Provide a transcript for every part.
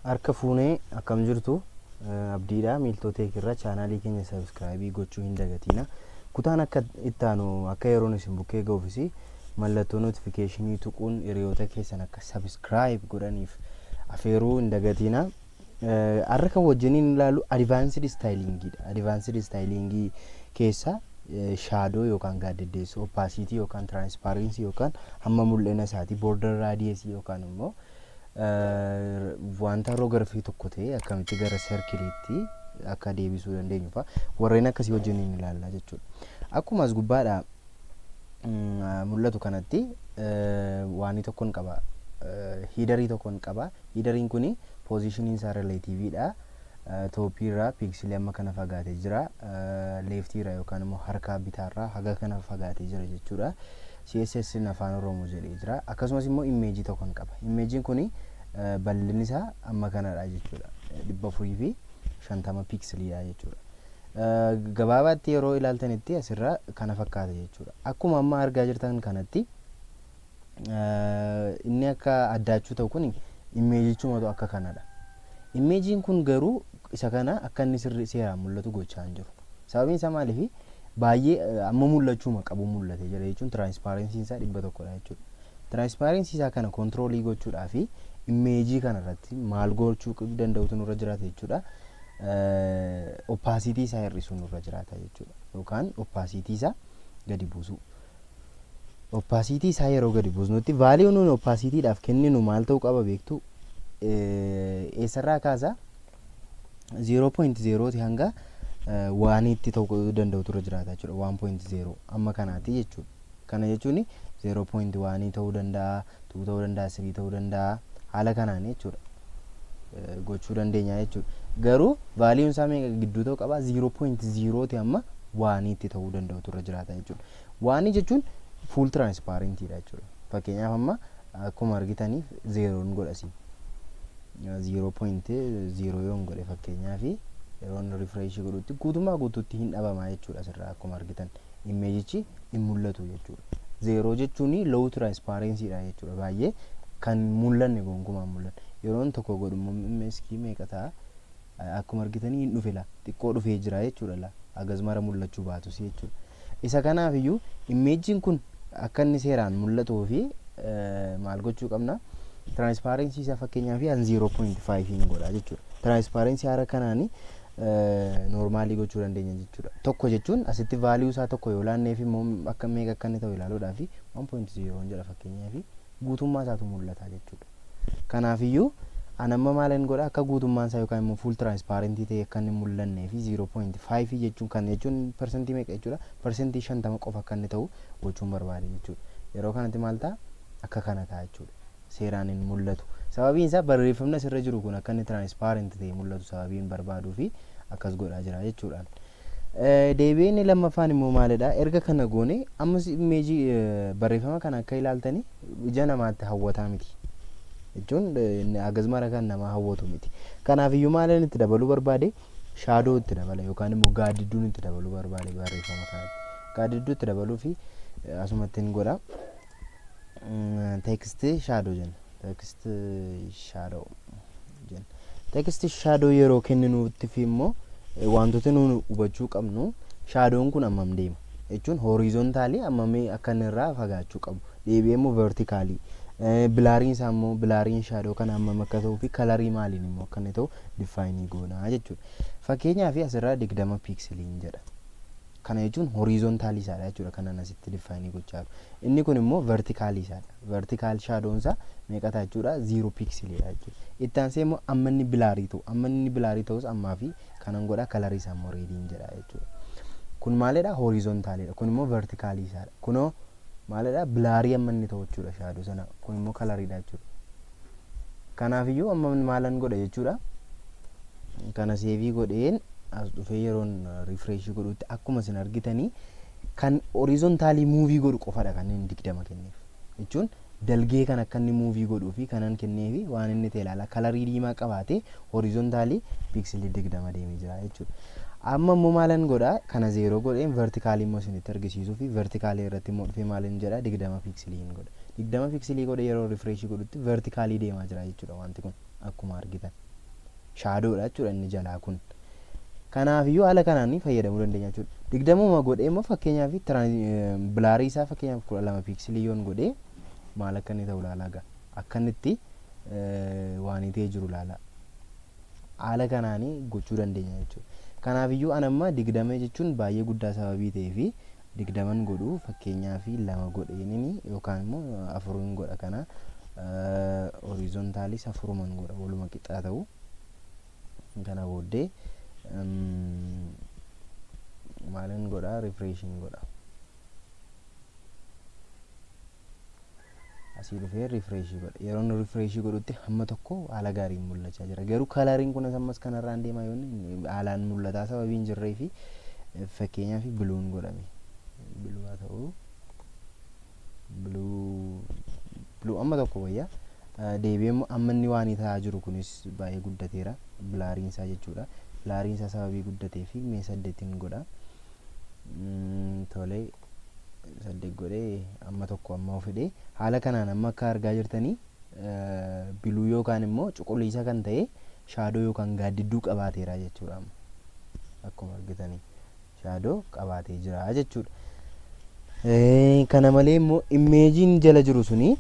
Harka fuunee akkam jirtu abdiidha miiltota irra chaanaalii keenya sabiskiraayibii gochuu hin dagatina. Kutaan akka ittaanu akka yeroon isin bukkee ga'uufisi mallattoo notifiikeeshinii tuquun hiriyoota keessan akka sabiskiraayib godhaniif afeeruu hin dagatina. Har'a kan wajjiniin ilaalu advaansed istaayilingidha. Advaansed istaayilingii keessa shaadoo yookaan gaaddiddeessuu, opaasitii yookaan tiraanspaarensii yookaan hamma mul'ina isaatii, boorder raadiyeesii yookaan immoo wanta rogarfii tokko ta'e akkamitti gara serkiliitti akka deebisuu dandeenyu fa'a warreen akkasii wajjiniin ilaallaa jechuudha. Akkuma as gubbaadha mul'atu kanatti waan tokkoon qaba, hiidarii tokkoon qaba. Hiidariin kuni poozishiniin isaa rileetiiviidha. Tooppiirraa piiksilii amma kana fagaatee jira, leeftiirraa yookaan immoo harka bitaarraa haga kana fagaatee jira jechuudha. CSS afaan Oromoo jedhee jira. Akkasumas immoo imeejii tokkoon qaba. Imeejiin kuni bal'inni isaa amma kanadha jechuudha. 450 piiksiliidha jechuudha. Gabaabaatti yeroo ilaaltanitti asirraa kana fakkaata jechuudha. Akkuma amma argaa jirtan kanatti inni akka addaachuu ta'u kun imeejichumatu akka kanadha. Imeejiin kun garuu isa kana akka inni seeraan mul'atu gochaa hin jiru. Sababiin isaa maaliif baay'ee amma mul'achuma qabu mul'ate jira jechuun tiraansparensiin isaa 100dha jechuudha. Tiraansparensii isaa kana kontiroolii gochuudhaaf imeejii kana irratti maal gochuu danda'utu nurra jiraata jechuudha. Opaasitii isaa hir'isuu nurra jiraata jechuudha. Yookaan opaasitii isaa gadi buusu. Opaasitii isaa yeroo gadi buusnutti vaaliyuu nuyi opaasitiidhaaf kenninu maal ta'uu qaba beektu? Eessarraa kaasa 0.0 hanga waaniitti ta'uu danda'utu irra jiraata jechuudha. 1.0 amma kanaati jechuudha. Kana jechuun 0.1 ta'uu danda'a, 2 ta'uu danda'a, 3 ta'uu danda'a. Haala kanaan jechuudha gochuu dandeenya jechuudha. Garuu vaaliyuun isaa meeqa gidduu ta'uu qaba? 0.0 amma waaniitti ta'uu danda'utu irra jiraata jechuudha. Waanii jechuun fuul tiraanspaarentiidha jechuudha. Fakkeenyaaf amma akkuma argitaniif 0 godhasi. 0.0 yoon godhe fakkeenyaaf yeroon rifreeshii godhutti guutummaa guutuutti hin dhabamaa jechuudha. Asirraa akkuma argitan imeejichi hin mul'atu jechuudha. 0 jechuun low tiraansparensiidha jechuudha. Baay'ee kan mul'anne gonkumaan mul'anne. Yeroon tokko godhummoo meeskii meeqa ta'a? Akkuma argitanii hin dhufe la xiqqoo dhufee jira jechuudha la agas mara mul'achuu baatus jechuudha. Isa kanaaf iyyuu imeejiin kun akka inni seeraan mul'atuu fi maal gochuu qabna? Tiraanspaarensii isaa fakkeenyaaf 0.5 hin godha jechuudha. Tiraanspaarensii haala kanaani noormaalii gochuu dandeenya jechuudha. Tokko jechuun asitti vaaliyuu isaa tokko yoo laanneef immoo akka meeqa akka inni ta'u ilaaluudhaaf 1.0 jedha fakkeenyaaf guutummaa isaatu mul'ata jechuudha. Kanaaf iyyuu anamma maalan godha akka guutummaan isaa yookaan immoo fuul tiraansparentii ta'e akka inni mul'annee fi 0.5 jechuun kan jechuun persentii meeqa jechuudha? Persentii 50 qofa akka inni ta'u gochuun barbaade jechuudha. Yeroo kanatti maal ta'a? Akka kana ta'a jechuudha. Seeraan hin mul'atu. Sababiin isaa barreeffamni asirra jiru kun akka inni tiraansparent ta'e mul'atu sababiin barbaaduu fi akkas godhaa jira jechuudha. Deebiin lammaffaan immoo maalidha? Erga kana goone ammas imeejii barreeffama kana akka ilaaltanii ija namaatti hawwataa miti. Jechuun agas mara kan nama hawwatu miti. Kanaaf iyyuu maalan itti dabaluu barbaade? Shaadoo itti dabala yookaan immoo gaaddidduun itti dabaluu barbaade barreeffama kanatti. Gaaddidduu itti dabaluu fi asumatti hin godha. Text shadow jenna. Text shadow jenna. Text shadow yeroo kenninuutti fi immoo wantoota nuyi hubachuu qabnu shaadoon kun ammam deema jechuun horizontaalii ammamii akka inni irraa fagaachuu qabu. Deebi'ee immoo vertikaalii. Bilaariin isaa immoo bilaariin shaadoo kana ammam akka ta'uu fi kalarii maaliin immoo akka inni ta'u difaayinii goonaa jechuudha. Fakkeenyaaf asirraa 20 piiksiliin jedha. Kana jechuun horizontaalii isaadha jechuudha. Kanan asitti difaayinii gochaa jiru. Inni kun immoo vertikaalii isaadha. Vertikaal shaadoon isaa meeqa ta'a jechuudha? 0 piiksiliidha jechuudha. Itti aansee immoo amma inni bilaarii ta'u. Amma inni bilaarii ta'us ammaa fi kanan godha kalarii isaa immoo reediin jedha jechuudha. Kun maalidha? Horizontaalidha. Kun immoo vertikaalii isaadha. Kunoo maalidha? Bilaarii amma inni ta'u jechuudha shaadoo sana. Kun immoo kalariidha jechuudha. Kanaaf iyyuu amma maalan godha jechuudha? Kana seevii godheen as dhufee yeroon rifreeshii godhutti akkuma isin argitanii kan horizontaalii muuvii godhu qofadha kan inni 20 kenneef. Jechuun dalgee kan akka inni muuvii godhuu fi kanan kenneefi waan inni ta'e ilaala. Kalarii diimaa qabaatee horizontaalii piiksilii 20 deemee jira jechuudha. Amma immoo maalan godha? Kana 0 godheen vertikaalii immoo isinitti argisiisuu fi vertikaalii irratti immoo dhufee maalin jedha? 20 piiksilii godha. 20 piiksilii godhe yeroo rifreeshii godhutti vertikaalii deemaa jira jechuudha wanti kun akkuma argitan. shaadoodha jechuudha inni jalaa kun. Kanaafiyyuu haala kanaan fayyadamuu dandeenya jechuudha. 20 godhee immoo fakkeenyaaf bilaarii isaa fakkeenyaaf 12 piiksilii yoon godhee maal akka inni ta'u ilaalaa gaa akka inni itti waan ta'ee jiru ilaalaa. Haala kanaan gochuu dandeenya jechuudha. Kanaafiyyuu anamma 20 jechuun baay'ee guddaa sababii ta'ee fi 20 godhuu fakkeenyaaf 2 godheenini yookaan immoo 4 godha kana horizontaalis 4 godha waluma qixxaa ta'u. Kana booddee maalin godha refreshing godha. Asii dhufee refresh godha. Yeroo inni refresh godhutti hamma tokko haala gaariin mul'achaa jira. Garuu kalariin kunis ammas kanarraan deemaa yoonni haalaan mul'ataa sababii hin jirree fi fakkeenyaaf biluun godhame. Biluu haa ta'u biluu amma tokko wayyaa. Deebi'ee immoo amma inni waan ta'aa jiru kunis baay'ee guddateera. Bilaariin isaa jechuudha. Bilaariin isaa sababii guddatee fi mee 8 godha. Tolee 8 godhee amma tokko amma ofidhee haala kanaan amma akka argaa jirtanii biluu yookaan immoo cuquliisa kan ta'e shaadoo yookaan gaaddidduu qabaateera jechuudha. Akkuma argitanii shaadoo qabaatee jira jechuudha. Kana malee immoo imeejiin jala jiru suni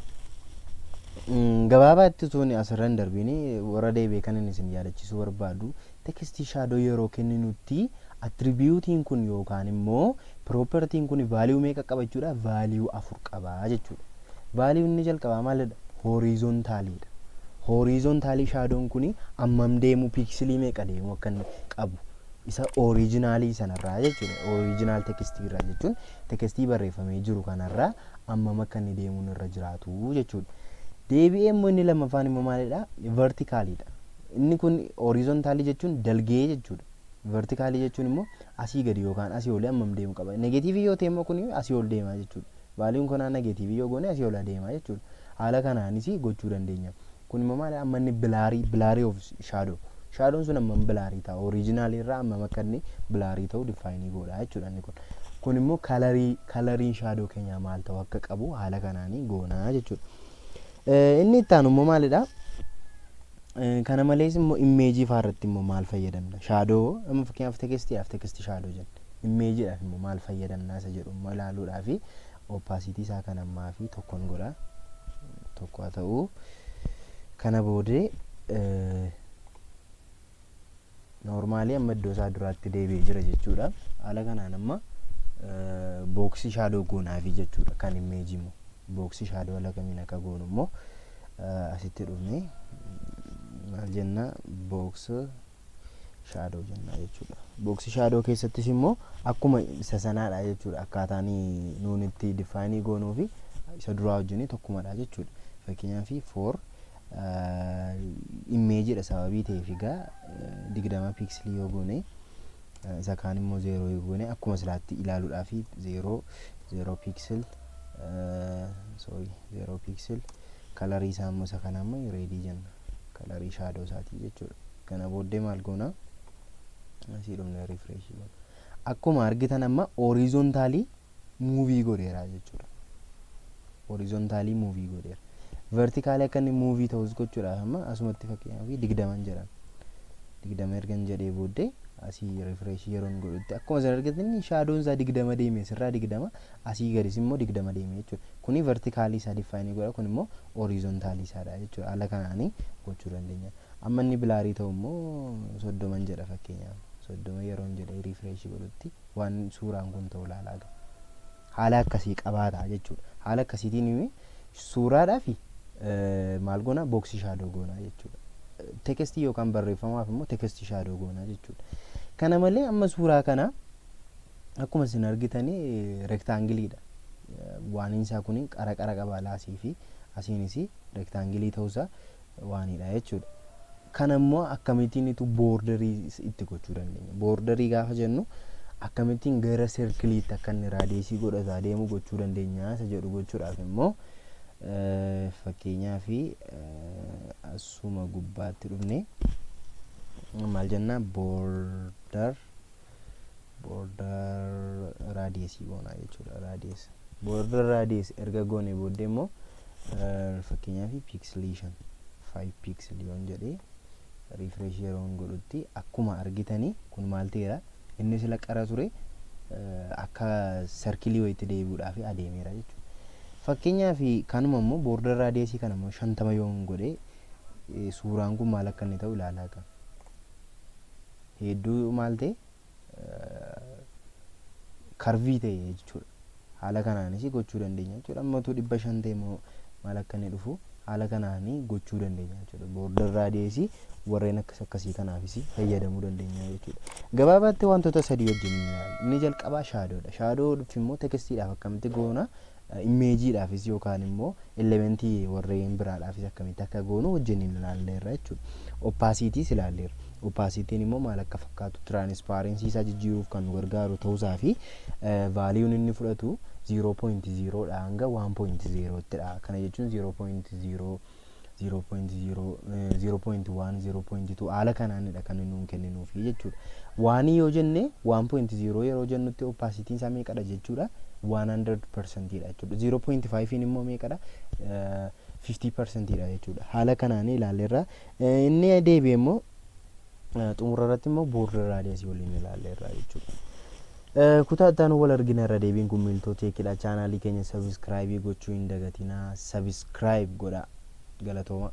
gabaabaatti tuni asirraan darbinii warra deebi'ee kan inni isin yaadachiisuu barbaadu tekstii shaadoo yeroo kenninutti attribuutiin kun yookaan immoo propertiin kun value meeqa qaba jechuudha? Value 4 qaba jechuudha. Value inni jalqabaa maalidha? Horizontaalidha. Horizontaalii shaadoon kun ammam deemu piiksilii meeqa deemu akka inni qabu isa originaalii sanarraa jechuudha. Original tekstii irraa jechuun tekstii barreeffamee jiru kanarraa ammam akka inni deemuun irra jiraatu jechuudha. Deebi'ee immoo inni lammaffaan immoo maalidha? Vertikaalidha. Inni kun horizontaalii jechuun dalgee jechuudha. Vertikaalii jechuun immoo asii gadi yookaan asii ol ammam deemu qaba. Negatiivii yoo ta'e immoo kun asii ol deema jechuudha. Vaaliin kanaa negatiivii yoo goone asii ol deema jechuudha. Haala kanaanis gochuu dandeenya. Kun immoo maali? Amma inni bilaarii of shaadoo. Shaadoon sun ammam bilaarii ta'a. Oriijinaalii irraa ammam akka inni bilaarii ta'u difaayinii godha jechuudha inni kun. Kun immoo kalariin shaadoo keenyaa maal ta'u akka qabu haala kanaanii goonaa jechuudha. Inni itti aanu immoo maalidha? Kana malees immoo imeejii faarratti immoo maal fayyadamna? Shaadoo amma fakkeenyaaf tekstii shaadoo jenna. Imeejiidhaaf immoo maal fayyadamna isa jedhu immoo ilaaluudhaaf opaasitii isaa kan ammaa fi tokkoon godha. Tokko haa ta'u kana boodee noormaalii amma iddoo isaa duraatti deebi'ee jira jechuudha. Haala kanaan amma booksii shaadoo goonaafi jechuudha kan imeejii immoo. Booksii shaadoo ala kamiin akka goonu immoo asitti dhufnee maal jenna booksii shaadoo jenna jechuudha. Booksii shaadoo keessattis immoo akkuma isa sanaadha jechuudha. Akkaataan nuun itti difaayinii goonuu fi isa duraa wajjin tokkumadha jechuudha. Fakkeenyaaf for imeejiidha sababii ta'eef egaa 20 piiksilii yoo goone isa kaan immoo 0 yoo goone akkuma silaatti ilaaluudhaaf 0 piiksil 0 piksel kalarii isaa immoo isa kana amma reedii jenna. Kalarii shaadoo isaatii jechuudha. Kana booddee maal goona? Asii dhumne refresh goona. Akkuma argitan amma horizontaalii muuvii godheera jechuudha. Horizontaalii muuvii godheera. Vertikaalii akka inni muuvii ta'us gochuudhaaf amma asumatti fakkeenyaaf 20 jedhan. 20 ergan jedhee booddee asii refresh yeroon godhutti akkuma isin argitanii shaadoon isaa 20 deemee sirraa 20 asii gadis immoo 20 deemee jechuudha. Kuni vertikaalii isaa difaayinii godha, kun immoo horizontaalii isaadha jechuudha. Haala kanaanii gochuu dandeenya. Amma inni bilaarii ta'u immoo 30 jedha fakkeenyaaf. 30 yeroon jedhee refresh godhutti waan suuraan kun ta'u ilaalaa jira. Haala akkasii qabaata jechuudha. Haala akkasiitiin suuraadhaa fi maal goona? Booksii shaadoo goona jechuudha. Tekstii yookaan barreeffamaaf immoo tekstii shaadoo goona jechuudha. Kana malee amma suuraa kana akkuma isin argitanii rektaangiliidha. Waan isaa kun qara qaba laasii fi asiinis rektaangilii ta'uusaa waanidha jechuudha. Kana immoo akkamittiin boordarii itti gochuu dandeenya? Boordarii gaafa jennu akkamittiin gara serkiliitti akka inni raadiyeesii godhataa deemu gochuu dandeenya isa jedhu gochuudhaaf immoo fakkeenyaaf asuma gubbaatti dhufne maal jenna? Border raadiyeesii goona jechuudha. Raadiyees border raadiyees erga goone booddee immoo fakkeenyaaf piiksilii 5 piiksilii yoon jedhee refresh yeroon godhutti akkuma argitanii kun maal ta'eera inni sila qara ture akka sarkilii wayitti deebi'uudhaaf adeemeera jechuudha. Fakkeenyaaf kanuma immoo boorder raadiyeesii kana immoo 50 yoon godhe suuraan kun maal akka inni ta'u ilaalaa kan hedduu maal ta'e karvii ta'e jechuudha. Haala kanaanis gochuu dandeenya jechuudha. Ammatu 500 ta'e immoo maal akka inni dhufu haala kanaanii gochuu dandeenya jechuudha. Boorder raadiyeesii warreen akkasii kanaafis fayyadamuu dandeenya jechuudha. Gabaabaatti wantoota sadii wajjin inni jalqabaa shaadoodha. Shaadoo immoo tekstiidhaaf akkamitti goona imeejiidhaafis yookaan immoo elementii warreen biraadhaafis akkamitti akka goonu wajjin ilaalleerra jechuudha. Opaasiitiis ilaalleerra. Opaasiitiin immoo maal akka fakkaatu tiraanspaarensii isaa jijjiiruuf kan nu gargaaru ta'uusaa fi vaaliyuun inni fudhatu 0.0 dha hanga 1.0 ttidha. Kana jechuun 0.0 0.1 0.2 haala kanaanidha kan nuun kenninuufi jechuudha. Waanii yoo jenne 1.0 yeroo jennutti opaasitiin isaa meeqadha jechuudha 100% dha jechuudha. 0.5 immoo meeqadha 50% dha jechuudha. Haala kanaanii ilaalleerra. Inni deebi'ee immoo xumura irratti immoo boorder raadiyeesii waliin ilaalleerra jechuudha. Kutaa itti aanu wal argina irra deebiin kun miltoota eekidha. Chaanaalii keenya sabiskiraayibii gochuu hin dagatinaa. Sabiskiraayib godhaa. Galatooma.